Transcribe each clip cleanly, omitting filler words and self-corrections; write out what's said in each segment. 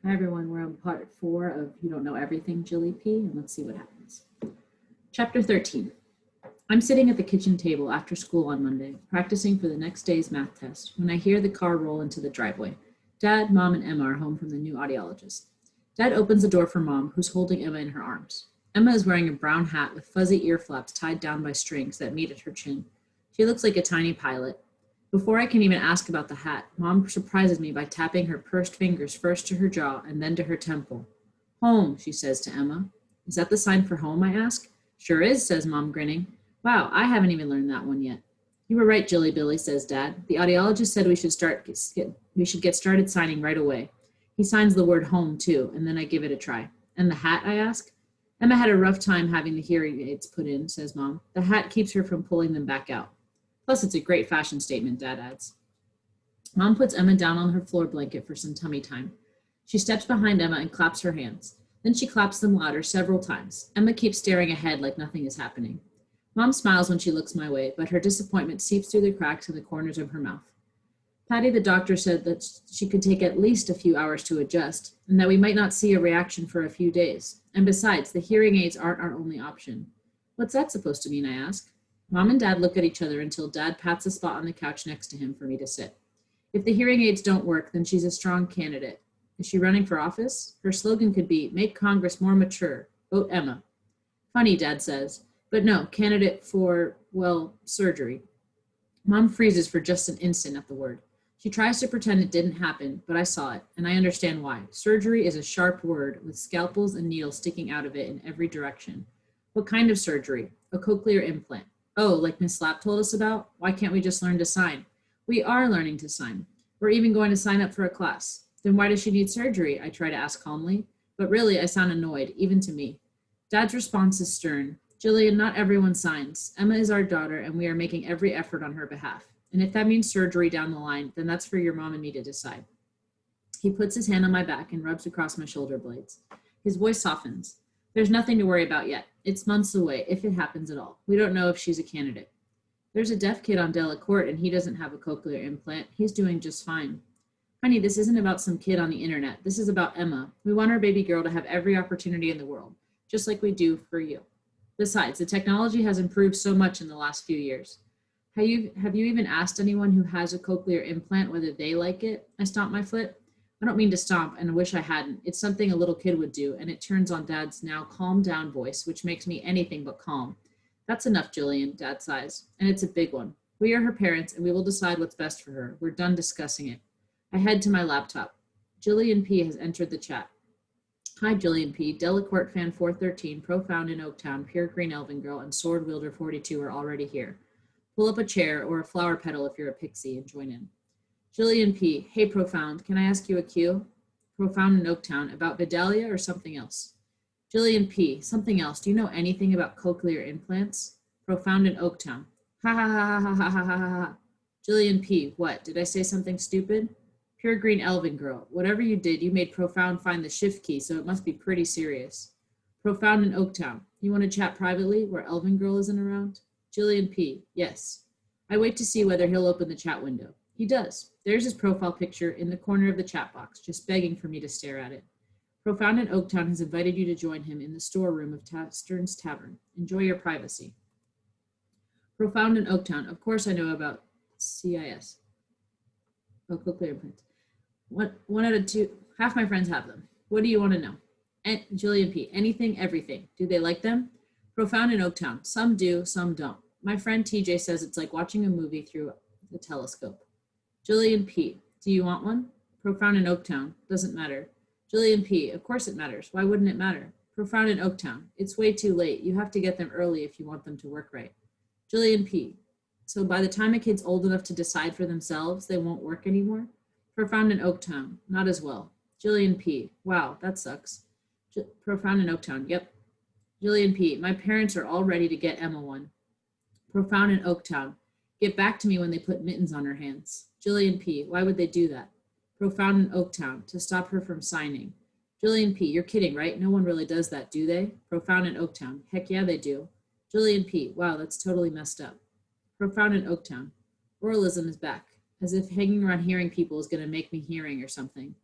Hi everyone, we're on part 4 of You Don't Know Everything, Jilly P, and let's see what happens. Chapter 13. I'm sitting at the kitchen table after school on Monday, practicing for the next day's math test, when I hear the car roll into the driveway. Dad, Mom, and Emma are home from the new audiologist. Dad opens the door for Mom, who's holding Emma in her arms. Emma is wearing a brown hat with fuzzy ear flaps tied down by strings that meet at her chin. She looks like a tiny pilot. Before I can even ask about the hat, Mom surprises me by tapping her pursed fingers first to her jaw and then to her temple. Home, she says to Emma. Is that the sign for home, I ask. Sure is, says Mom, grinning. Wow, I haven't even learned that one yet. You were right, Jilly Billy, says Dad. The audiologist said we should get started signing right away. He signs the word home, too, and then I give it a try. And the hat, I ask? Emma had a rough time having the hearing aids put in, says Mom. The hat keeps her from pulling them back out. Plus, it's a great fashion statement, Dad adds. Mom puts Emma down on her floor blanket for some tummy time. She steps behind Emma and claps her hands. Then she claps them louder several times. Emma keeps staring ahead like nothing is happening. Mom smiles when she looks my way, but her disappointment seeps through the cracks in the corners of her mouth. Patty, the doctor, said that she could take at least a few hours to adjust, and that we might not see a reaction for a few days. And besides, the hearing aids aren't our only option. What's that supposed to mean, I ask? Mom and Dad look at each other until Dad pats a spot on the couch next to him for me to sit. If the hearing aids don't work, then she's a strong candidate. Is she running for office? Her slogan could be, make Congress more mature. Vote Emma. Funny, Dad says. But no, candidate for, well, surgery. Mom freezes for just an instant at the word. She tries to pretend it didn't happen, but I saw it, and I understand why. Surgery is a sharp word with scalpels and needles sticking out of it in every direction. What kind of surgery? A cochlear implant. Oh, like Miss Slapp told us about? Why can't we just learn to sign? We are learning to sign. We're even going to sign up for a class. Then why does she need surgery? I try to ask calmly. But really, I sound annoyed, even to me. Dad's response is stern. Jillian, not everyone signs. Emma is our daughter, and we are making every effort on her behalf. And if that means surgery down the line, then that's for your mom and me to decide. He puts his hand on my back and rubs across my shoulder blades. His voice softens. There's nothing to worry about yet. It's months away, if it happens at all. We don't know if she's a candidate. There's a deaf kid on Delacorte, and he doesn't have a cochlear implant. He's doing just fine. Honey, this isn't about some kid on the internet. This is about Emma. We want our baby girl to have every opportunity in the world, just like we do for you. Besides, the technology has improved so much in the last few years. Have you even asked anyone who has a cochlear implant whether they like it? I stomp my foot. I don't mean to stomp, and I wish I hadn't. It's something a little kid would do, and it turns on Dad's now calm down voice, which makes me anything but calm. That's enough, Jillian, Dad sighs, and it's a big one. We are her parents, and we will decide what's best for her. We're done discussing it. I head to my laptop. Jillian P. has entered the chat. Hi, Jillian P. Delacorte fan 413, Profound in Oaktown, Pure Green Elven Girl, and Sword Wielder 42 are already here. Pull up a chair or a flower petal if you're a pixie and join in. Jillian P. Hey, Profound, can I ask you a cue? Profound in Oaktown, about Vidalia or something else? Jillian P. Something else. Do you know anything about cochlear implants? Profound in Oaktown. Ha ha ha ha ha ha ha ha ha. Jillian P. What? Did I say something stupid? Pure Green Elven Girl. Whatever you did, you made Profound find the shift key, so it must be pretty serious. Profound in Oaktown. You want to chat privately where Elven Girl isn't around? Jillian P. Yes. I wait to see whether he'll open the chat window. He does. There's his profile picture in the corner of the chat box, just begging for me to stare at it. Profound in Oaktown has invited you to join him in the storeroom of Stern's Tavern. Enjoy your privacy. Profound in Oaktown. Of course I know about CIS. Oh, cochlear implants. One out of two. Half my friends have them. What do you want to know? And Jillian P. Anything, everything. Do they like them? Profound in Oaktown. Some do, some don't. My friend TJ says it's like watching a movie through the telescope. Jillian P. Do you want one? Profound in Oaktown. Doesn't matter. Jillian P. Of course it matters. Why wouldn't it matter? Profound in Oaktown. It's way too late. You have to get them early if you want them to work right. Jillian P. So by the time a kid's old enough to decide for themselves, they won't work anymore? Profound in Oaktown. Not as well. Jillian P. Wow, that sucks. Profound in Oaktown. Yep. Jillian P. My parents are all ready to get Emma one. Profound in Oaktown. Get back to me when they put mittens on her hands. Jillian P. Why would they do that? Profound in Oaktown. To stop her from signing. Jillian P. You're kidding, right? No one really does that, do they? Profound in Oaktown. Heck yeah, they do. Jillian P. Wow, that's totally messed up. Profound in Oaktown. Oralism is back. As if hanging around hearing people is going to make me hearing or something.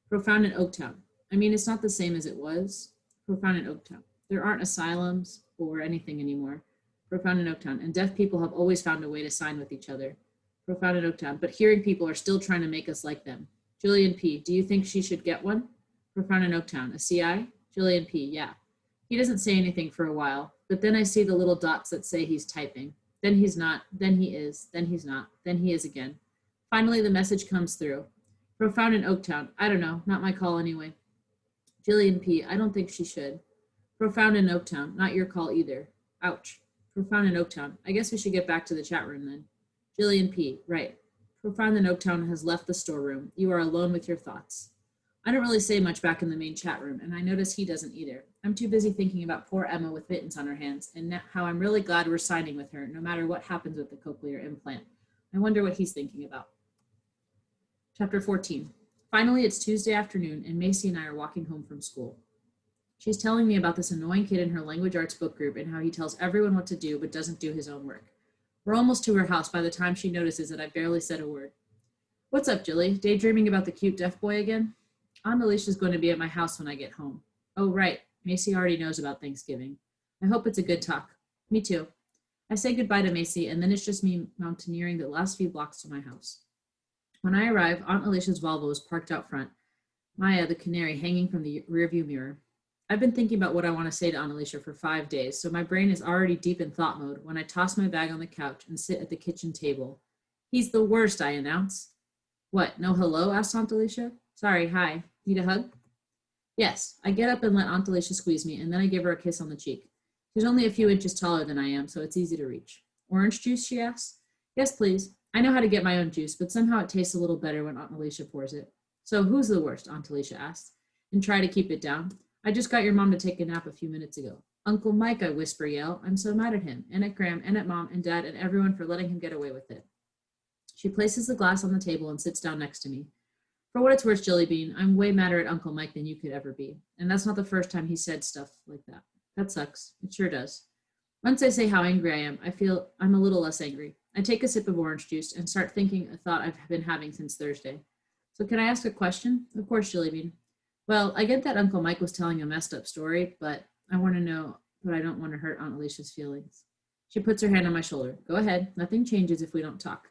Profound in Oaktown. I mean, it's not the same as it was. Profound in Oaktown. There aren't asylums or anything anymore. Profound in Oaktown. And deaf people have always found a way to sign with each other. Profound in Oaktown. But hearing people are still trying to make us like them. Julian P. Do you think she should get one? Profound in Oaktown. A CI? Julian P. Yeah. He doesn't say anything for a while, but then I see the little dots that say he's typing. Then he's not, then he is, then he's not, then he is again. Finally, the message comes through. Profound in Oaktown. I don't know, not my call anyway. Jillian P. I don't think she should. Profound in Oaktown. Not your call either. Ouch. Profound in Oaktown. I guess we should get back to the chat room then. Jillian P. Right. Profound in Oaktown has left the storeroom. You are alone with your thoughts. I don't really say much back in the main chat room, and I notice he doesn't either. I'm too busy thinking about poor Emma with mittens on her hands, and how I'm really glad we're signing with her, no matter what happens with the cochlear implant. I wonder what he's thinking about. Chapter 14. Finally, it's Tuesday afternoon, and Macy and I are walking home from school. She's telling me about this annoying kid in her language arts book group and how he tells everyone what to do but doesn't do his own work. We're almost to her house by the time she notices that I barely said a word. What's up, Jilly? Daydreaming about the cute deaf boy again? Aunt Alicia's going to be at my house when I get home. Oh, right. Macy already knows about Thanksgiving. I hope it's a good talk. Me too. I say goodbye to Macy, and then it's just me mountaineering the last few blocks to my house. When I arrive, Aunt Alicia's Volvo is parked out front, Maya, the canary, hanging from the rearview mirror. I've been thinking about what I want to say to Aunt Alicia for 5 days, so my brain is already deep in thought mode when I toss my bag on the couch and sit at the kitchen table. He's the worst, I announce. What, no hello? Asked Aunt Alicia. Sorry, hi. Need a hug? Yes. I get up and let Aunt Alicia squeeze me, and then I give her a kiss on the cheek. She's only a few inches taller than I am, so it's easy to reach. Orange juice, she asks. Yes, please. I know how to get my own juice, but somehow it tastes a little better when Aunt Alicia pours it. So who's the worst? Aunt Alicia asked, and try to keep it down. I just got your mom to take a nap a few minutes ago. Uncle Mike, I whisper, yell. I'm so mad at him, and at Graham, and at Mom, and Dad, and everyone for letting him get away with it. She places the glass on the table and sits down next to me. For what it's worth, Jilly Bean, I'm way madder at Uncle Mike than you could ever be. And that's not the first time he said stuff like that. That sucks. It sure does. Once I say how angry I am, I feel I'm a little less angry. I take a sip of orange juice and start thinking a thought I've been having since Thursday. So can I ask a question? Of course, Jilly Bean. Well, I get that Uncle Mike was telling a messed up story, but I want to know, but I don't want to hurt Aunt Alicia's feelings. She puts her hand on my shoulder. Go ahead. Nothing changes if we don't talk.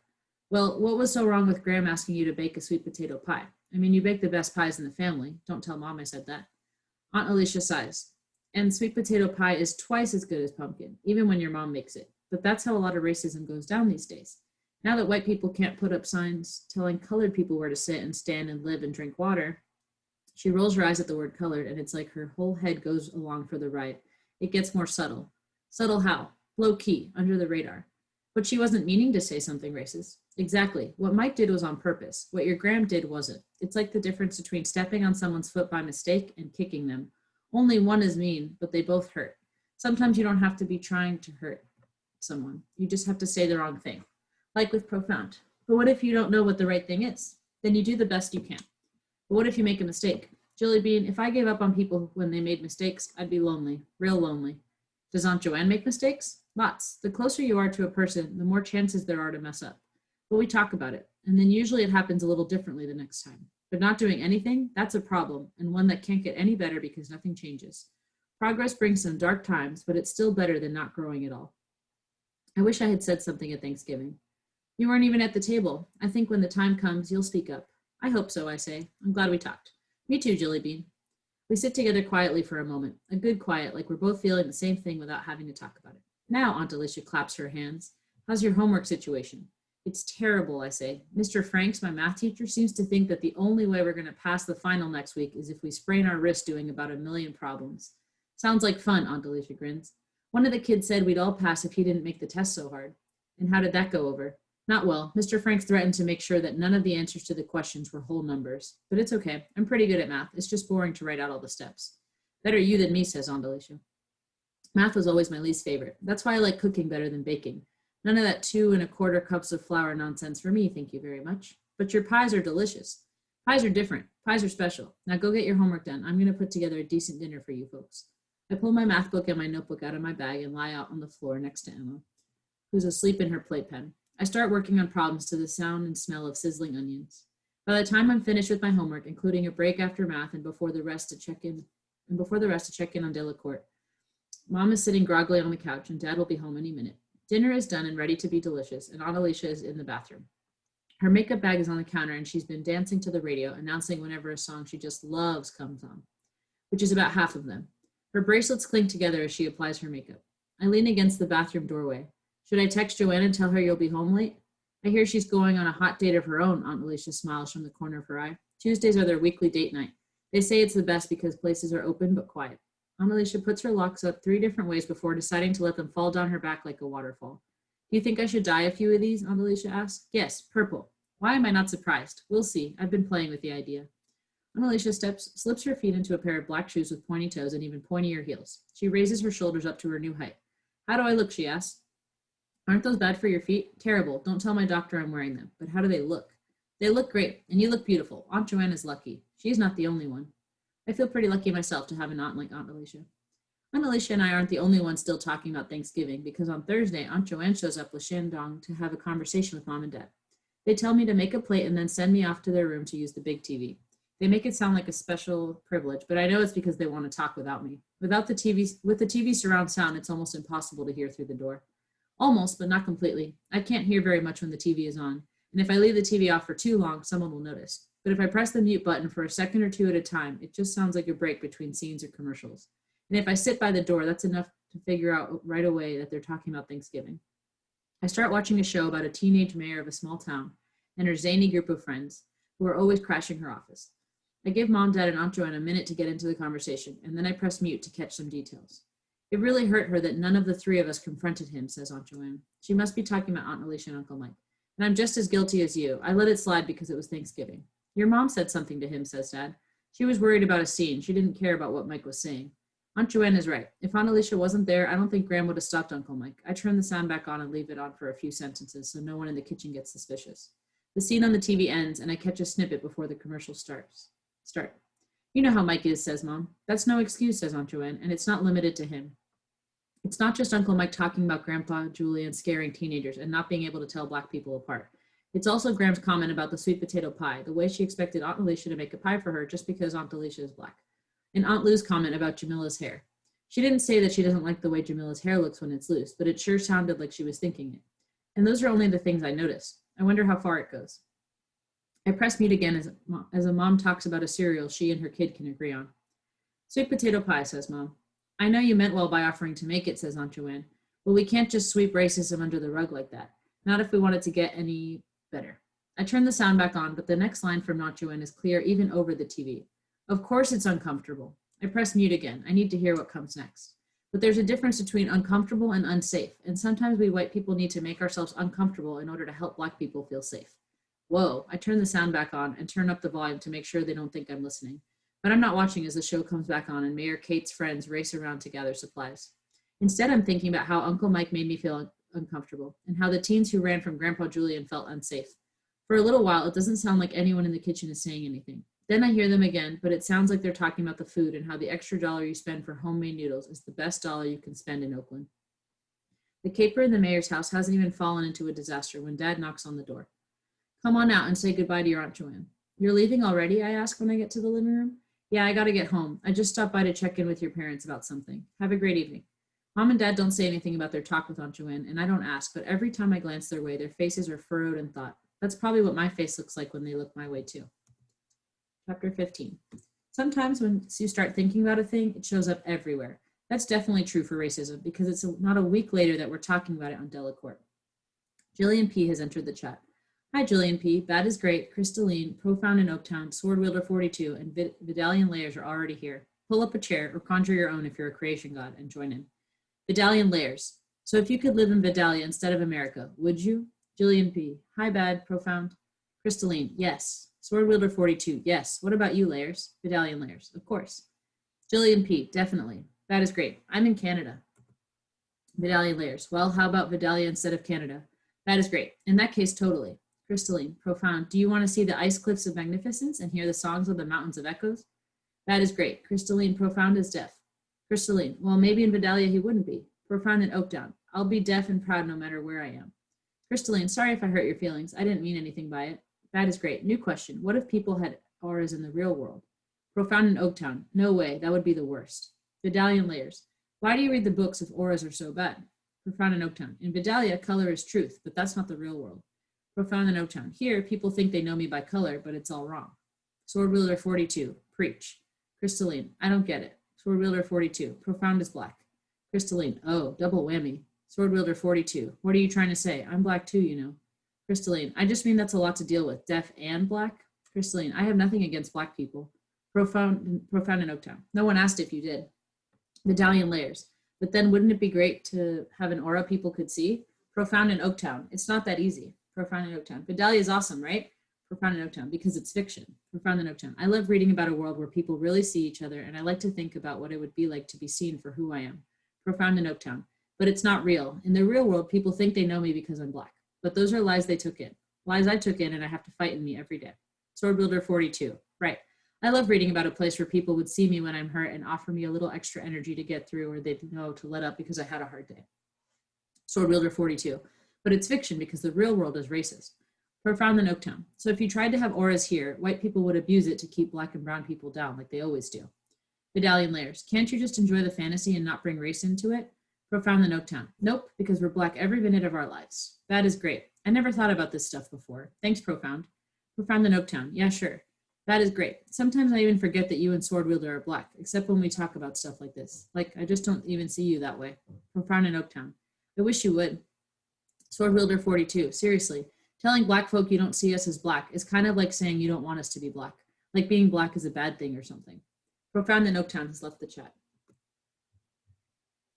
Well, what was so wrong with Graham asking you to bake a sweet potato pie? I mean, you bake the best pies in the family. Don't tell Mom I said that. Aunt Alicia sighs. And sweet potato pie is twice as good as pumpkin, even when your mom makes it. But that's how a lot of racism goes down these days. Now that white people can't put up signs telling colored people where to sit and stand and live and drink water, she rolls her eyes at the word colored, and it's like her whole head goes along for the ride. It gets more subtle. Subtle how? Low key, under the radar. But she wasn't meaning to say something racist. Exactly. What Mike did was on purpose. What your Graham did wasn't. It's like the difference between stepping on someone's foot by mistake and kicking them. Only one is mean, but they both hurt. Sometimes you don't have to be trying to hurt someone. You just have to say the wrong thing. Like with profound. But what if you don't know what the right thing is? Then you do the best you can. But what if you make a mistake? Jilly Bean, if I gave up on people when they made mistakes, I'd be lonely. Real lonely. Does Aunt Joanne make mistakes? Lots. The closer you are to a person, the more chances there are to mess up. But we talk about it, and then usually it happens a little differently the next time. But not doing anything, that's a problem, and one that can't get any better because nothing changes. Progress brings some dark times, but it's still better than not growing at all. I wish I had said something at Thanksgiving. You weren't even at the table. I think when the time comes, you'll speak up. I hope so, I say. I'm glad we talked. Me too, Jilly Bean. We sit together quietly for a moment, a good quiet, like we're both feeling the same thing without having to talk about it. Now, Aunt Alicia claps her hands. How's your homework situation? It's terrible, I say. Mr. Franks, my math teacher, seems to think that the only way we're going to pass the final next week is if we sprain our wrist doing about 1 million problems. Sounds like fun, Aunt Alicia grins. One of the kids said we'd all pass if he didn't make the test so hard. And how did that go over? Not well. Mr. Franks threatened to make sure that none of the answers to the questions were whole numbers. But it's okay. I'm pretty good at math. It's just boring to write out all the steps. Better you than me, says Aunt Alicia. Math was always my least favorite. That's why I like cooking better than baking. None of that 2 1/4 cups of flour nonsense for me, thank you very much. But your pies are delicious. Pies are different. Pies are special. Now go get your homework done. I'm going to put together a decent dinner for you folks. I pull my math book and my notebook out of my bag and lie out on the floor next to Emma, who's asleep in her playpen. I start working on problems to the sound and smell of sizzling onions. By the time I'm finished with my homework, including a break after math and before the rest to check in on Delacourt, Mom is sitting groggily on the couch and Dad will be home any minute. Dinner is done and ready to be delicious, and Aunt Alicia is in the bathroom. Her makeup bag is on the counter and she's been dancing to the radio, announcing whenever a song she just loves comes on, which is about half of them. Her bracelets clink together as she applies her makeup. I lean against the bathroom doorway. Should I text Joanne and tell her you'll be home late? I hear she's going on a hot date of her own, Aunt Alicia smiles from the corner of her eye. Tuesdays are their weekly date night. They say it's the best because places are open but quiet. Aunt Alicia puts her locks up 3 different ways before deciding to let them fall down her back like a waterfall. Do you think I should dye a few of these? Aunt Alicia asks. Yes, purple. Why am I not surprised? We'll see. I've been playing with the idea. Aunt Alicia slips her feet into a pair of black shoes with pointy toes and even pointier heels. She raises her shoulders up to her new height. How do I look? She asks. Aren't those bad for your feet? Terrible. Don't tell my doctor I'm wearing them. But how do they look? They look great, and you look beautiful. Aunt Joanne is lucky. She's not the only one. I feel pretty lucky myself to have an aunt like Aunt Alicia. Aunt Alicia and I aren't the only ones still talking about Thanksgiving, because on Thursday, Aunt Joanne shows up with Shandong to have a conversation with Mom and Dad. They tell me to make a plate and then send me off to their room to use the big TV. They make it sound like a special privilege, but I know it's because they want to talk without me. With the TV surround sound, it's almost impossible to hear through the door. Almost, but not completely. I can't hear very much when the TV is on, and if I leave the TV off for too long, someone will notice. But if I press the mute button for a second or two at a time, it just sounds like a break between scenes or commercials. And if I sit by the door, that's enough to figure out right away that they're talking about Thanksgiving. I start watching a show about a teenage mayor of a small town and her zany group of friends who are always crashing her office. I give Mom, Dad, and Aunt Joanne a minute to get into the conversation, and then I press mute to catch some details. It really hurt her that none of the 3 of us confronted him, says Aunt Joanne. She must be talking about Aunt Alicia and Uncle Mike. And I'm just as guilty as you. I let it slide because it was Thanksgiving. Your mom said something to him, says Dad. She was worried about a scene. She didn't care about what Mike was saying. Aunt Joanne is right. If Aunt Alicia wasn't there, I don't think Graham would have stopped Uncle Mike. I turn the sound back on and leave it on for a few sentences so no one in the kitchen gets suspicious. The scene on the TV ends and I catch a snippet before the commercial start. You know how Mike is, says Mom. That's no excuse, says Aunt Joanne, and it's not limited to him. It's not just Uncle Mike talking about Grandpa, Julie, and scaring teenagers and not being able to tell Black people apart. It's also Graham's comment about the sweet potato pie, the way she expected Aunt Alicia to make a pie for her just because Aunt Alicia is Black. And Aunt Lou's comment about Jamila's hair. She didn't say that she doesn't like the way Jamila's hair looks when it's loose, but it sure sounded like she was thinking it. And those are only the things I notice. I wonder how far it goes. I press mute again as a mom talks about a cereal she and her kid can agree on. Sweet potato pie, says Mom. I know you meant well by offering to make it, says Aunt Joanne. But we can't just sweep racism under the rug like that. Not if we want it to get any better. I turn the sound back on, but the next line from Aunt Joanne is clear even over the TV. Of course it's uncomfortable. I press mute again. I need to hear what comes next. But there's a difference between uncomfortable and unsafe, and sometimes we white people need to make ourselves uncomfortable in order to help Black people feel safe. Whoa, I turn the sound back on and turn up the volume to make sure they don't think I'm listening. But I'm not watching as the show comes back on and Mayor Kate's friends race around to gather supplies. Instead, I'm thinking about how Uncle Mike made me feel uncomfortable and how the teens who ran from Grandpa Julian felt unsafe. For a little while, it doesn't sound like anyone in the kitchen is saying anything. Then I hear them again, but it sounds like they're talking about the food and how the extra dollar you spend for homemade noodles is the best dollar you can spend in Oakland. The caper in the mayor's house hasn't even fallen into a disaster when Dad knocks on the door. Come on out and say goodbye to your Aunt Joanne. You're leaving already? I ask when I get to the living room. Yeah, I gotta get home. I just stopped by to check in with your parents about something. Have a great evening. Mom and Dad don't say anything about their talk with Aunt Joanne, and I don't ask, but every time I glance their way, their faces are furrowed in thought. That's probably what my face looks like when they look my way too. Chapter 15. Sometimes when you start thinking about a thing, it shows up everywhere. That's definitely true for racism because it's not a week later that we're talking about it on Delacourt. Jillian P. has entered the chat. Hi, Jillian P. Bad is great, Crystalline, Profound in Oaktown, Sword Wielder 42, and Vidalian Layers are already here. Pull up a chair or conjure your own if you're a creation god and join in. Vidalian Layers. So if you could live in Vidalia instead of America, would you? Jillian P. Hi, Bad, Profound. Crystalline. Yes. Sword Wielder 42. Yes. What about you, Layers? Vidalian Layers. Of course. Jillian P. Definitely. That is great. I'm in Canada. Vidalian Layers. Well, how about Vidalia instead of Canada? That is great. In that case, totally. Crystalline, Profound. Do you want to see the ice cliffs of magnificence and hear the songs of the mountains of echoes? That is great. Crystalline, Profound is deaf. Crystalline, well, maybe in Vidalia he wouldn't be. Profound in Oaktown. I'll be deaf and proud no matter where I am. Crystalline, sorry if I hurt your feelings. I didn't mean anything by it. That is great. New question. What if people had auras in the real world? Profound in Oaktown. No way. That would be the worst. Vidalian layers. Why do you read the books if auras are so bad? Profound in Oaktown. In Vidalia, color is truth, but that's not the real world. Profound in Oaktown. Here, people think they know me by color, but it's all wrong. Sword Wielder 42. Preach. Crystalline. I don't get it. Sword Wielder 42. Profound is black. Crystalline. Oh, double whammy. Sword Wielder 42. What are you trying to say? I'm black too, you know. Crystalline. I just mean that's a lot to deal with. Deaf and black. Crystalline. I have nothing against black people. Profound in Oaktown. No one asked if you did. Medallion layers. But then wouldn't it be great to have an aura people could see? Profound in Oaktown. It's not that easy. Profound in Oaktown. Vidalia is awesome, right? Profound in Oaktown, because it's fiction. Profound in Oaktown. I love reading about a world where people really see each other, and I like to think about what it would be like to be seen for who I am. Profound in Oaktown. But it's not real. In the real world, people think they know me because I'm black. But those are lies they took in. Lies I took in and I have to fight in me every day. Sword Builder 42. Right. I love reading about a place where people would see me when I'm hurt and offer me a little extra energy to get through, or they'd know to let up because I had a hard day. Sword Wielder 42. But it's fiction because the real world is racist. Profound in Oaktown. So if you tried to have auras here, white people would abuse it to keep black and brown people down like they always do. Medallion layers. Can't you just enjoy the fantasy and not bring race into it? Profound in Oaktown. Nope, because we're black every minute of our lives. That is great. I never thought about this stuff before. Thanks, Profound. Profound in Oaktown. Yeah, sure. That is great. Sometimes I even forget that you and Sword Wielder are black, except when we talk about stuff like this. Like, I just don't even see you that way. Profound in Oaktown. I wish you would. Sword Wielder 42. Seriously, telling black folk you don't see us as black is kind of like saying you don't want us to be black. Like being black is a bad thing or something. Profound in Oaktown has left the chat.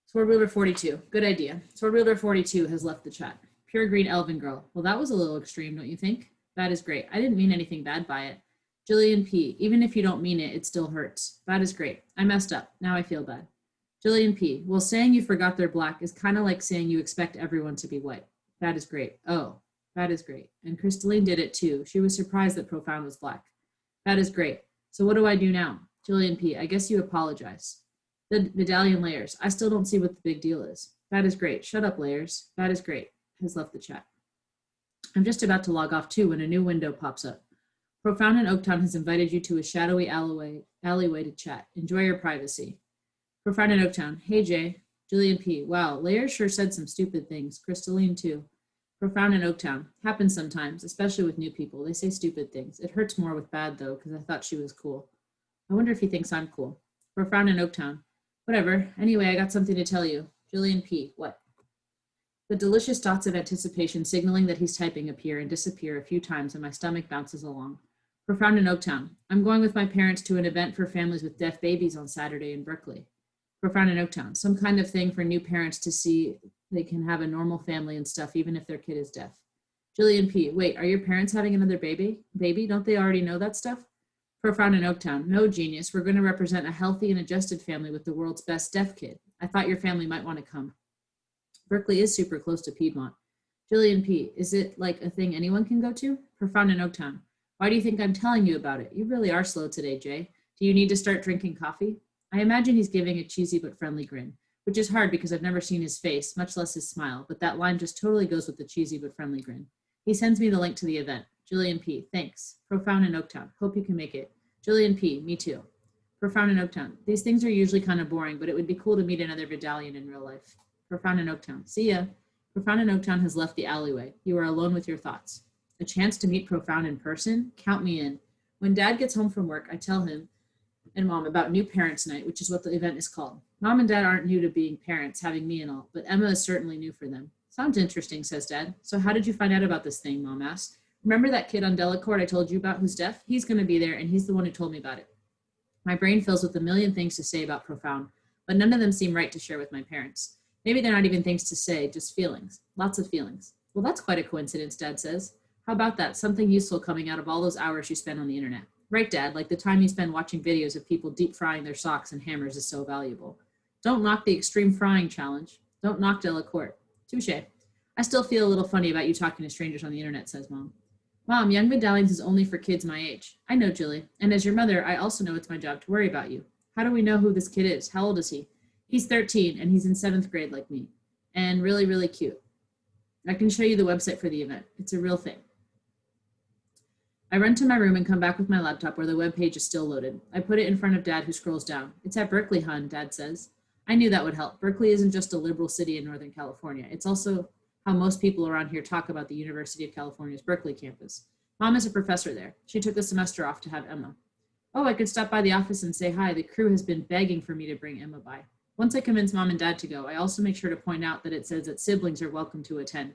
Sword Wielder 42. Good idea. Sword Wielder 42 has left the chat. Pure green elven girl. Well, that was a little extreme, don't you think? That is great. I didn't mean anything bad by it. Jillian P. Even if you don't mean it, it still hurts. That is great. I messed up. Now I feel bad. Jillian P. Well, saying you forgot they're black is kind of like saying you expect everyone to be white. That is great. Oh, that is great. And Crystalline did it too. She was surprised that Profound was black. That is great. So what do I do now? Jillian P. I guess you apologize. The Medallion layers. I still don't see what the big deal is. That is great. Shut up, layers. That is great. Has left the chat. I'm just about to log off too when a new window pops up. Profound in Oaktown has invited you to a shadowy alleyway to chat. Enjoy your privacy. Profound in Oaktown. Hey, Jay. Jillian P. Wow, layers sure said some stupid things. Crystalline too. Profound in Oaktown. Happens sometimes, especially with new people. They say stupid things. It hurts more with bad though, because I thought she was cool. I wonder if he thinks I'm cool. Profound in Oaktown. Whatever. Anyway, I got something to tell you. Jillian P. What? The delicious dots of anticipation signaling that he's typing appear and disappear a few times and my stomach bounces along. Profound in Oaktown. I'm going with my parents to an event for families with deaf babies on Saturday in Berkeley. Profound in Oaktown. Some kind of thing for new parents to see they can have a normal family and stuff even if their kid is deaf. Jillian P. Wait, are your parents having another baby? Don't they already know that stuff? Profound in Oaktown. No, genius. We're going to represent a healthy and adjusted family with the world's best deaf kid. I thought your family might want to come. Berkeley is super close to Piedmont. Jillian P. Is it like a thing anyone can go to? Profound in Oaktown. Why do you think I'm telling you about it? You really are slow today, Jay. Do you need to start drinking coffee? I imagine he's giving a cheesy but friendly grin, which is hard because I've never seen his face, much less his smile, but that line just totally goes with the cheesy but friendly grin. He sends me the link to the event. Jillian P. Thanks. Profound in Oaktown. Hope you can make it. Jillian P. Me too. Profound in Oaktown. These things are usually kind of boring, but it would be cool to meet another Vidalian in real life. Profound in Oaktown. See ya. Profound in Oaktown has left the alleyway. You are alone with your thoughts. A chance to meet Profound in person? Count me in. When Dad gets home from work, I tell him and Mom about New Parents Night, which is what the event is called. Mom and Dad aren't new to being parents, having me and all, but Emma is certainly new for them. Sounds interesting, says Dad. So how did you find out about this thing, Mom asks. Remember that kid on Delacorte I told you about who's deaf? He's going to be there, and he's the one who told me about it. My brain fills with a million things to say about Profound, but none of them seem right to share with my parents. Maybe they're not even things to say, just feelings. Lots of feelings. Well, that's quite a coincidence, Dad says. How about that? Something useful coming out of all those hours you spend on the internet. Right, Dad, like the time you spend watching videos of people deep frying their socks and hammers is so valuable. Don't knock the extreme frying challenge. Don't knock Delacorte. Touche. I still feel a little funny about you talking to strangers on the internet, says Mom. Mom, Young Medallions is only for kids my age. I know, Jilly. And as your mother, I also know it's my job to worry about you. How do we know who this kid is? How old is he? He's 13 and he's in 7th grade like me. And really, really cute. I can show you the website for the event. It's a real thing. I run to my room and come back with my laptop where the web page is still loaded. I put it in front of Dad, who scrolls down. It's at Berkeley, hon, Dad says. I knew that would help. Berkeley isn't just a liberal city in Northern California. It's also how most people around here talk about the University of California's Berkeley campus. Mom is a professor there. She took the semester off to have Emma. Oh, I could stop by the office and say hi. The crew has been begging for me to bring Emma by. Once I convince Mom and Dad to go, I also make sure to point out that it says that siblings are welcome to attend.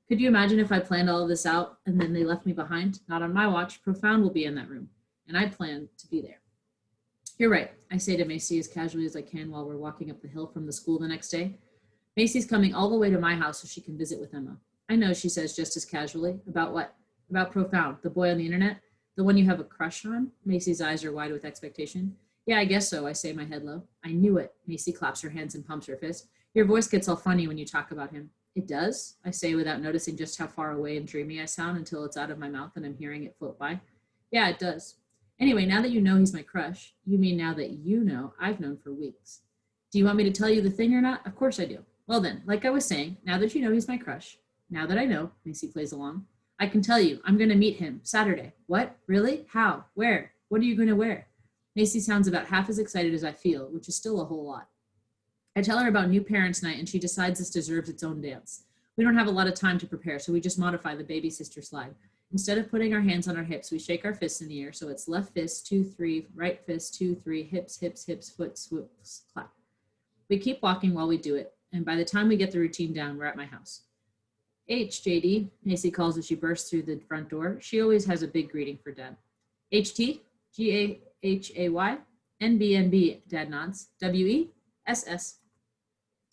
Could you imagine if I planned all of this out and then they left me behind? Not on my watch. Profound will be in that room, and I plan to be there. You're right, I say to Macy as casually as I can while we're walking up the hill from the school the next day. Macy's coming all the way to my house so she can visit with Emma. I know, she says just as casually. About what? About Profound, the boy on the internet? The one you have a crush on? Macy's eyes are wide with expectation. Yeah, I guess so, I say, my head low. I knew it. Macy claps her hands and pumps her fist. Your voice gets all funny when you talk about him. It does, I say without noticing just how far away and dreamy I sound until it's out of my mouth and I'm hearing it float by. Yeah, it does. Anyway, now that you know he's my crush, you mean now that you know I've known for weeks. Do you want me to tell you the thing or not? Of course I do. Well then, like I was saying, now that you know he's my crush, now that I know, Macy plays along, I can tell you, I'm going to meet him Saturday. What? Really? How? Where? What are you going to wear? Macy sounds about half as excited as I feel, which is still a whole lot. I tell her about new parents' night and she decides this deserves its own dance. We don't have a lot of time to prepare, so we just modify the baby sister slide. Instead of putting our hands on our hips, we shake our fists in the air, so it's left fist, 2, 3, right fist, 2, 3, hips, hips, hips, foot, swoops, clap. We keep walking while we do it, and by the time we get the routine down, we're at my house. JD, Macy calls as she bursts through the front door. She always has a big greeting for Dad. HT, GAHAY, NBNB, Dad nods. WESS.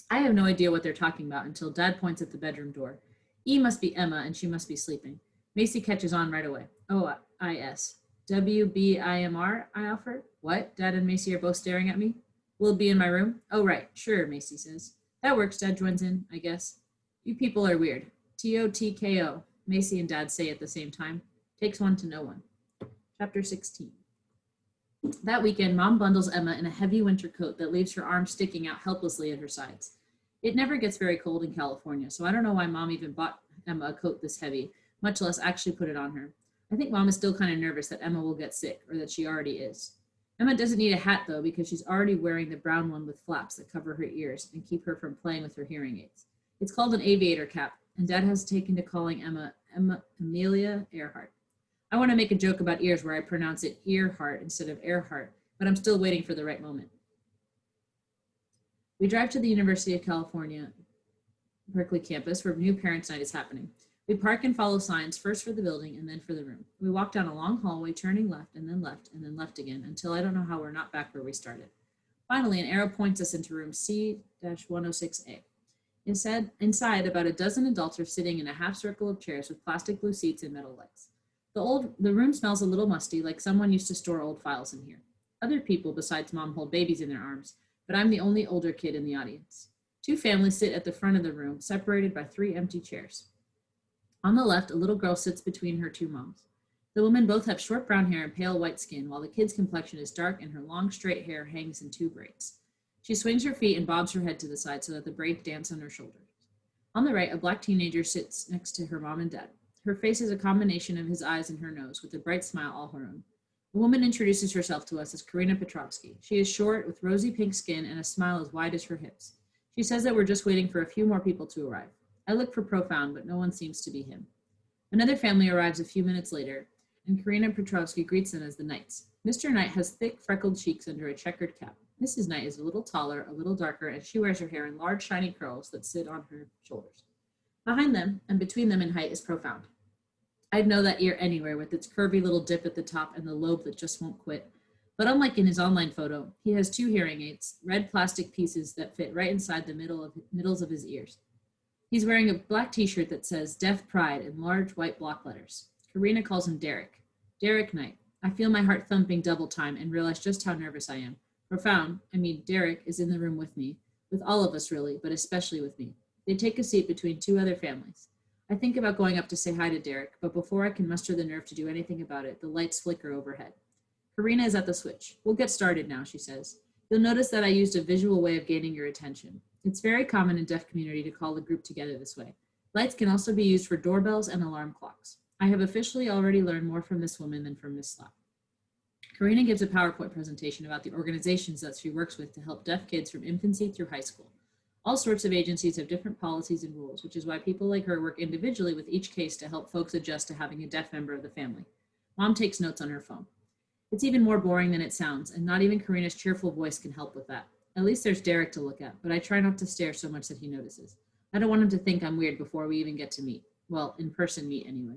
I have no idea what they're talking about until Dad points at the bedroom door. E must be Emma, and she must be sleeping. Macy catches on right away. OIS. WBIMR, I offer. What? Dad and Macy are both staring at me. Will it be in my room? Oh, right. Sure, Macy says. That works, Dad joins in, I guess. You people are weird. TOTKO, Macy and Dad say at the same time. Takes one to know one. Chapter 16. That weekend, Mom bundles Emma in a heavy winter coat that leaves her arms sticking out helplessly at her sides. It never gets very cold in California, so I don't know why Mom even bought Emma a coat this heavy, much less actually put it on her. I think Mom is still kind of nervous that Emma will get sick, or that she already is. Emma doesn't need a hat, though, because she's already wearing the brown one with flaps that cover her ears and keep her from playing with her hearing aids. It's called an aviator cap, and Dad has taken to calling Emma Amelia Earhart. I want to make a joke about ears where I pronounce it Earhart instead of Earhart, but I'm still waiting for the right moment. We drive to the University of California, Berkeley campus, where new parents' night is happening. We park and follow signs, first for the building and then for the room. We walk down a long hallway, turning left and then left again, until I don't know how we're not back where we started. Finally, an arrow points us into room C-106A. Inside, about a dozen adults are sitting in a half circle of chairs with plastic blue seats and metal legs. The room smells a little musty, like someone used to store old files in here. Other people besides Mom hold babies in their arms, but I'm the only older kid in the audience. Two families sit at the front of the room, separated by 3 empty chairs. On the left, a little girl sits between her 2 moms. The women both have short brown hair and pale white skin, while the kid's complexion is dark and her long straight hair hangs in 2 braids. She swings her feet and bobs her head to the side so that the braids dance on her shoulders. On the right, a black teenager sits next to her mom and dad. Her face is a combination of his eyes and her nose, with a bright smile all her own. The woman introduces herself to us as Karina Petrovsky. She is short, with rosy pink skin and a smile as wide as her hips. She says that we're just waiting for a few more people to arrive. I look for Profound, but no one seems to be him. Another family arrives a few minutes later, and Karina Petrovsky greets them as the Knights. Mr. Knight has thick, freckled cheeks under a checkered cap. Mrs. Knight is a little taller, a little darker, and she wears her hair in large, shiny curls that sit on her shoulders. Behind them, and between them in height, is Profound. I'd know that ear anywhere, with its curvy little dip at the top and the lobe that just won't quit. But unlike in his online photo, he has 2 hearing aids, red plastic pieces that fit right inside the middles of his ears. He's wearing a black t-shirt that says Deaf Pride in large white block letters. Karina calls him Derek. Derek Knight. I feel my heart thumping double time and realize just how nervous I am. Derek is in the room with me, with all of us really, but especially with me. They take a seat between 2 other families. I think about going up to say hi to Derek, but before I can muster the nerve to do anything about it, the lights flicker overhead. Karina is at the switch. We'll get started now, she says. You'll notice that I used a visual way of gaining your attention. It's very common in deaf community to call the group together this way. Lights can also be used for doorbells and alarm clocks. I have officially already learned more from this woman than from Miss Slap. Karina gives a PowerPoint presentation about the organizations that she works with to help deaf kids from infancy through high school. All sorts of agencies have different policies and rules, which is why people like her work individually with each case to help folks adjust to having a deaf member of the family. Mom takes notes on her phone. It's even more boring than it sounds, and not even Karina's cheerful voice can help with that. At least there's Derek to look at, but I try not to stare so much that he notices. I don't want him to think I'm weird before we even get to meet. Well, in person meet anyway.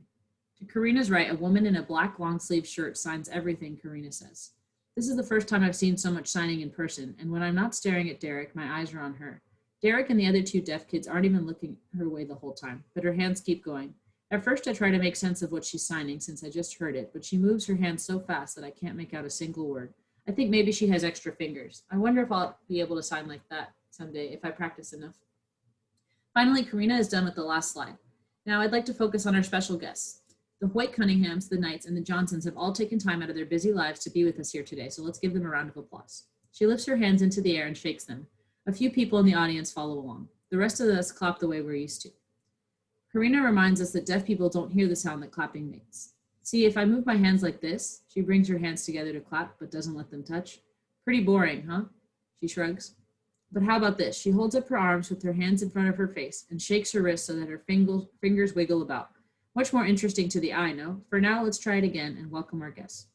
To Karina's right, a woman in a black long-sleeve shirt signs everything Karina says. This is the first time I've seen so much signing in person, and when I'm not staring at Derek, my eyes are on her. Derek and the other two deaf kids aren't even looking her way the whole time, but her hands keep going. At first, I try to make sense of what she's signing since I just heard it, but she moves her hands so fast that I can't make out a single word. I think maybe she has extra fingers. I wonder if I'll be able to sign like that someday if I practice enough. Finally, Karina is done with the last slide. Now I'd like to focus on our special guests. The Hoyt Cunninghams, the Knights, and the Johnsons have all taken time out of their busy lives to be with us here today, so let's give them a round of applause. She lifts her hands into the air and shakes them. A few people in the audience follow along. The rest of us clap the way we're used to. Karina reminds us that deaf people don't hear the sound that clapping makes. See, if I move my hands like this, she brings her hands together to clap, but doesn't let them touch. Pretty boring, huh? She shrugs. But how about this? She holds up her arms with her hands in front of her face and shakes her wrists so that her fingers wiggle about. Much more interesting to the eye, no? For now, let's try it again and welcome our guests.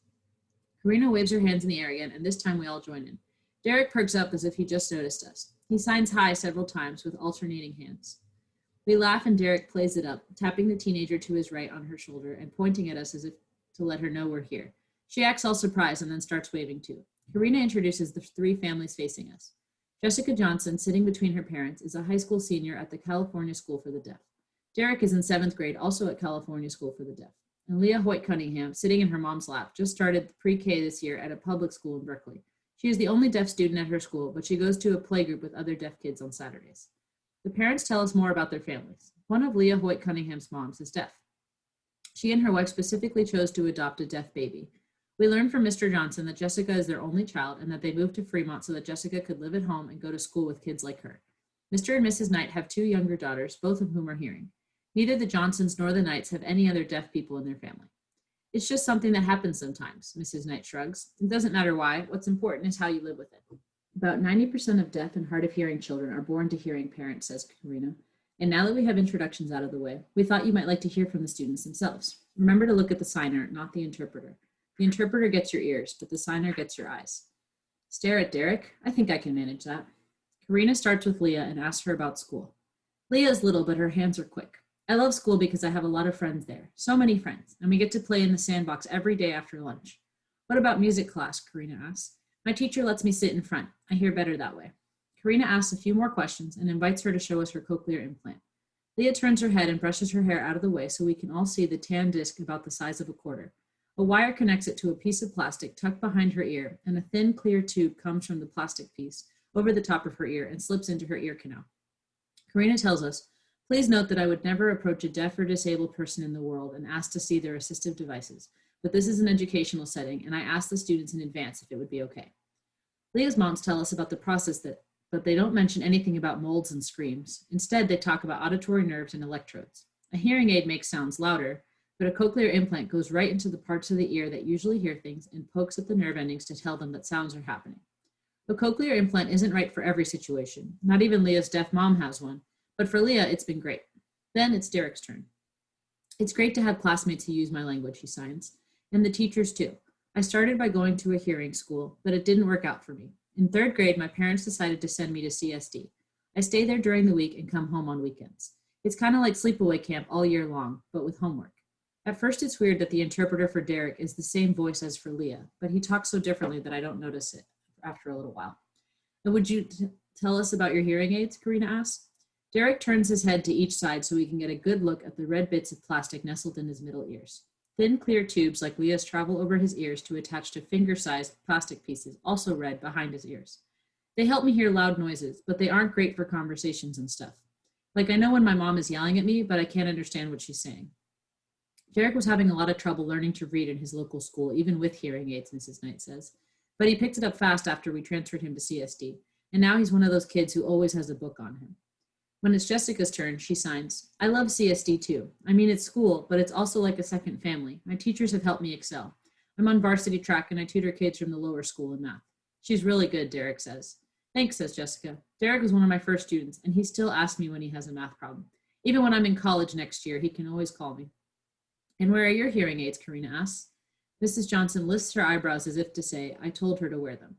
Karina waves her hands in the air again, and this time we all join in. Derek perks up as if he just noticed us. He signs hi several times with alternating hands. We laugh and Derek plays it up, tapping the teenager to his right on her shoulder and pointing at us as if to let her know we're here. She acts all surprised and then starts waving too. Karina introduces the three families facing us. Jessica Johnson, sitting between her parents, is a high school senior at the California School for the Deaf. Derek is in 7th grade, also at California School for the Deaf. And Leah Hoyt Cunningham, sitting in her mom's lap, just started pre-K this year at a public school in Berkeley. She is the only deaf student at her school, but she goes to a playgroup with other deaf kids on Saturdays. The parents tell us more about their families. One of Leah Hoyt Cunningham's moms is deaf. She and her wife specifically chose to adopt a deaf baby. We learned from Mr. Johnson that Jessica is their only child and that they moved to Fremont so that Jessica could live at home and go to school with kids like her. Mr. and Mrs. Knight have 2 younger daughters, both of whom are hearing. Neither the Johnsons nor the Knights have any other deaf people in their family. It's just something that happens sometimes, Mrs. Knight shrugs. It doesn't matter why. What's important is how you live with it. About 90% of deaf and hard of hearing children are born to hearing parents, says Karina. And now that we have introductions out of the way, we thought you might like to hear from the students themselves. Remember to look at the signer, not the interpreter. The interpreter gets your ears, but the signer gets your eyes. Stare at Derek? I think I can manage that. Karina starts with Leah and asks her about school. Leah is little, but her hands are quick. I love school because I have a lot of friends there, so many friends, and we get to play in the sandbox every day after lunch. What about music class? Karina asks. My teacher lets me sit in front. I hear better that way. Karina asks a few more questions and invites her to show us her cochlear implant. Leah turns her head and brushes her hair out of the way so we can all see the tan disc about the size of a quarter. A wire connects it to a piece of plastic tucked behind her ear, and a thin, clear tube comes from the plastic piece over the top of her ear and slips into her ear canal. Karina tells us, please note that I would never approach a deaf or disabled person in the world and ask to see their assistive devices, but this is an educational setting, and I asked the students in advance if it would be okay. Leah's moms tell us about the process but they don't mention anything about molds and screams. Instead, they talk about auditory nerves and electrodes. A hearing aid makes sounds louder, but a cochlear implant goes right into the parts of the ear that usually hear things and pokes at the nerve endings to tell them that sounds are happening. The cochlear implant isn't right for every situation. Not even Leah's deaf mom has one. But for Leah, it's been great. Then it's Derek's turn. It's great to have classmates who use my language, he signs, and the teachers too. I started by going to a hearing school, but it didn't work out for me. In 3rd grade, my parents decided to send me to CSD. I stay there during the week and come home on weekends. It's kind of like sleepaway camp all year long, but with homework. At first, it's weird that the interpreter for Derek is the same voice as for Leah, but he talks so differently that I don't notice it after a little while. And would you tell us about your hearing aids? Karina asks. Derek turns his head to each side so we can get a good look at the red bits of plastic nestled in his middle ears. Thin, clear tubes like Leah's travel over his ears to attach to finger-sized plastic pieces, also red, behind his ears. They help me hear loud noises, but they aren't great for conversations and stuff. Like I know when my mom is yelling at me, but I can't understand what she's saying. Derek was having a lot of trouble learning to read in his local school, even with hearing aids, Mrs. Knight says. But he picked it up fast after we transferred him to CSD, and now he's one of those kids who always has a book on him. When it's Jessica's turn, she signs, I love CSD too. I mean, it's school, but it's also like a second family. My teachers have helped me excel. I'm on varsity track and I tutor kids from the lower school in math. She's really good, Derek says. Thanks, says Jessica. Derek was one of my first students, and he still asks me when he has a math problem. Even when I'm in college next year, he can always call me. And where are your hearing aids? Karina asks. Mrs. Johnson lifts her eyebrows as if to say, I told her to wear them.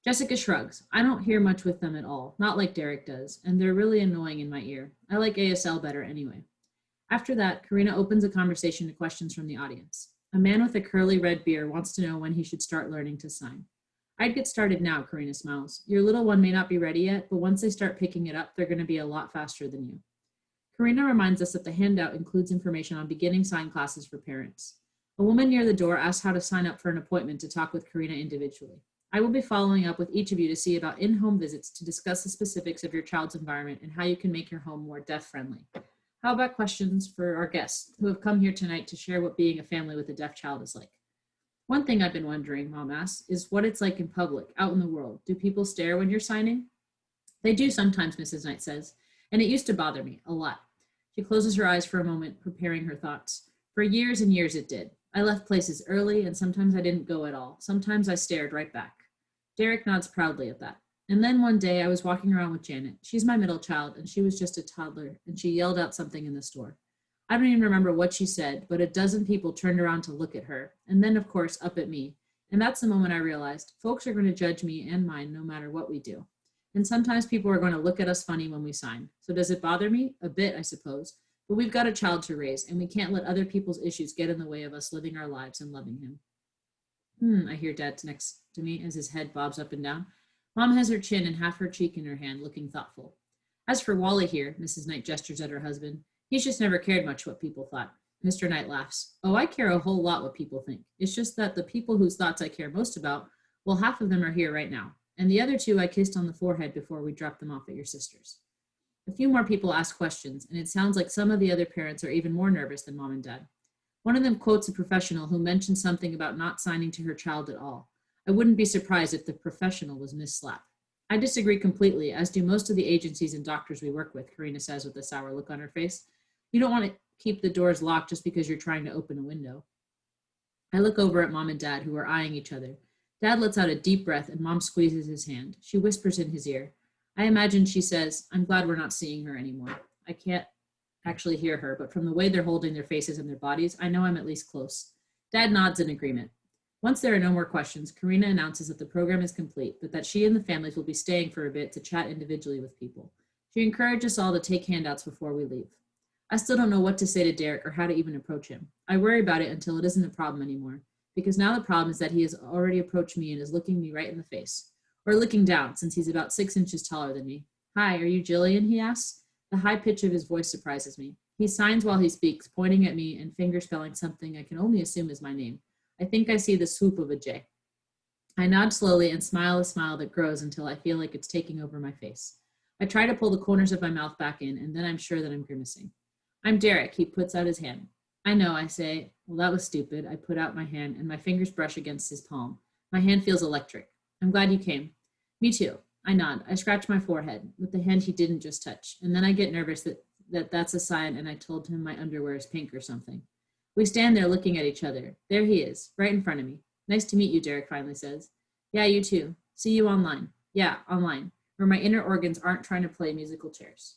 Jessica shrugs. I don't hear much with them at all, not like Derek does, and they're really annoying in my ear. I like ASL better anyway. After that, Karina opens a conversation to questions from the audience. A man with a curly red beard wants to know when he should start learning to sign. I'd get started now, Karina smiles. Your little one may not be ready yet, but once they start picking it up, they're going to be a lot faster than you. Karina reminds us that the handout includes information on beginning sign classes for parents. A woman near the door asks how to sign up for an appointment to talk with Karina individually. I will be following up with each of you to see about in-home visits to discuss the specifics of your child's environment and how you can make your home more deaf-friendly. How about questions for our guests who have come here tonight to share what being a family with a deaf child is like? One thing I've been wondering, Mom asks, is what it's like in public, out in the world. Do people stare when you're signing? They do sometimes, Mrs. Knight says, and it used to bother me a lot. She closes her eyes for a moment, preparing her thoughts. For years and years it did. I left places early, and sometimes I didn't go at all. Sometimes I stared right back. Derek nods proudly at that. And then one day I was walking around with Janet. She's my middle child, and she was just a toddler, and she yelled out something in the store. I don't even remember what she said, but a dozen people turned around to look at her, and then, of course, up at me. And that's the moment I realized folks are going to judge me and mine no matter what we do. And sometimes people are going to look at us funny when we sign. So does it bother me? A bit, I suppose. But we've got a child to raise, and we can't let other people's issues get in the way of us living our lives and loving him. I hear Dad next to me as his head bobs up and down. Mom has her chin and half her cheek in her hand, looking thoughtful. As for Wally here, Mrs. Knight gestures at her husband, he's just never cared much what people thought. Mr. Knight laughs. Oh, I care a whole lot what people think. It's just that the people whose thoughts I care most about, well, half of them are here right now. And the other two I kissed on the forehead before we dropped them off at your sister's. A few more people ask questions, and it sounds like some of the other parents are even more nervous than Mom and Dad. One of them quotes a professional who mentioned something about not signing to her child at all. I wouldn't be surprised if the professional was Miss Slap. I disagree completely, as do most of the agencies and doctors we work with, Karina says with a sour look on her face. You don't want to keep the doors locked just because you're trying to open a window. I look over at Mom and Dad, who are eyeing each other. Dad lets out a deep breath and Mom squeezes his hand. She whispers in his ear. I imagine she says, I'm glad we're not seeing her anymore. I can't actually hear her, but from the way they're holding their faces and their bodies, I know I'm at least close. Dad nods in agreement. Once there are no more questions, Karina announces that the program is complete, but that she and the families will be staying for a bit to chat individually with people. She encourages us all to take handouts before we leave. I still don't know what to say to Derek or how to even approach him. I worry about it until it isn't a problem anymore, because now the problem is that he has already approached me and is looking me right in the face. Or looking down, since he's about 6 inches taller than me. Hi, are you Jillian? He asks. The high pitch of his voice surprises me. He signs while he speaks, pointing at me and fingerspelling something I can only assume is my name. I think I see the swoop of a J. I nod slowly and smile a smile that grows until I feel like it's taking over my face. I try to pull the corners of my mouth back in, and then I'm sure that I'm grimacing. I'm Derek, he puts out his hand. I know, I say. Well, that was stupid. I put out my hand, and my fingers brush against his palm. My hand feels electric. I'm glad you came. Me too. I nod. I scratch my forehead with the hand he didn't just touch, and then I get nervous that's a sign, and I told him my underwear is pink or something. We stand there looking at each other. There he is, right in front of me. Nice to meet you, Derek finally says. Yeah, you too. See you online. Yeah, online, where my inner organs aren't trying to play musical chairs.